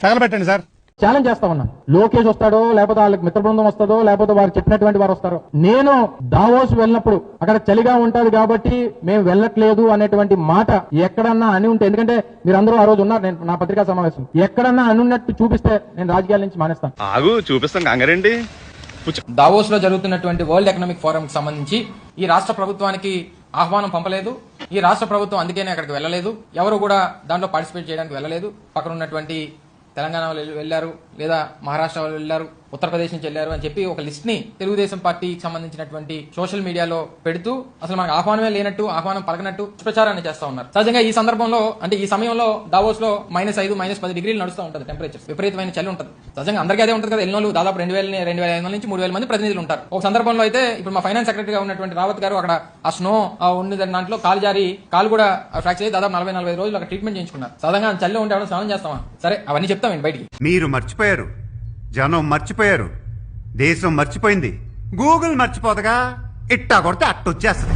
తగలబెట్టండి sir. Challenge చేస్తా ఉన్నా. లోకేష్ వస్తాడో లేకపోతే వాళ్ళకి మిత్ర బృందం వస్తాడో లేకపోతే వారు చెప్పినటువంటి వారు వస్తారో, నేను దావోస్ వెళ్ళినప్పుడు అక్కడ చలిగా ఉంటది కాబట్టి మేము వెళ్ళట్లేదు అనేటువంటి మాట ఎక్కడన్నా అని ఉంటే, ఎందుకంటే మీరు అందరూ ఆ రోజు ఉన్నారు, నేను నా పత్రికా సమావేశం, ఎక్కడన్నా అనున్నట్టు చూపిస్తే నేను రాజకీయాల నుంచి మానేస్తాను. ఆగు చూపిస్తాం కంగారండి. దావోస్ లో జరుగుతున్నటువంటి వరల్డ్ ఎకనామిక్ ఫోరం కి సంబంధించి ఈ రాష్ట్ర ప్రభుత్వానికి ఆహ్వానం పంపలేదు. ఈ రాష్ట్ర ప్రభుత్వం అందుకనే అక్కడికి వెళ్ళలేదు. ఎవరు కూడా దాంట్లో పార్టిసిపేట్ చేయడానికి వెళ్ళలేదు. పక్కన ఉన్నటువంటి తెలంగాణ వాళ్ళు వెళ్లారు, లేదా మహారాష్ట్ర వాళ్ళు వెళ్లారు, ఉత్తరప్రదేశ్ నుంచి వెళ్లారు అని చెప్పి ఒక లిస్ట్ ని తెలుగుదేశం పార్టీకి సంబంధించినటువంటి సోషల్ మీడియాలో పెడుతూ అసలు మనకు ఆహ్వానమే లేనట్టు, ఆహ్వానం పలకనట్టు ప్రచారాన్ని చేస్తా ఉన్నారు. సహజంగా ఈ సందర్భంలో అంటే ఈ సమయంలో దావోస్ లో -5, -10 డిగ్రీలు నడుస్తూ ఉంటుంది టెంపరేచర్, విపరీతమైన చలి ఉంటుంది. సహజంగా అందరికీ అదే ఉంటుంది కదా. ఎన్నో దాదాపు 2,500 నుంచి 3,000 మంది ప్రతినిధులు ఉంటారు. ఒక సందర్భంలో అయితే ఇప్పుడు మా ఫైనాన్స్ సెక్రటరీగా ఉన్నటువంటి రావత్ గారు అక్కడ ఆ స్నో ఉన్న దాంట్లో కాలు జారి కాలు కూడా ఫ్రాక్చర్ అయ్యి దాదాపు 40-45 రోజులు అక్కడ ట్రీట్మెంట్ చేయించుకున్నారు. సాధారణంగా చలిలో ఉంటే ఎవరైనా స్నానం చేస్తామా? సరే అవన్నీ చెప్తామండి బయటికి. మీరు మర్చిపోయారు, జనం మర్చిపోయారు, దేశం మర్చిపోయింది, గూగుల్ మర్చిపోతగా ఇట్టా కొడితే అట్టొచ్చేస్తుంది.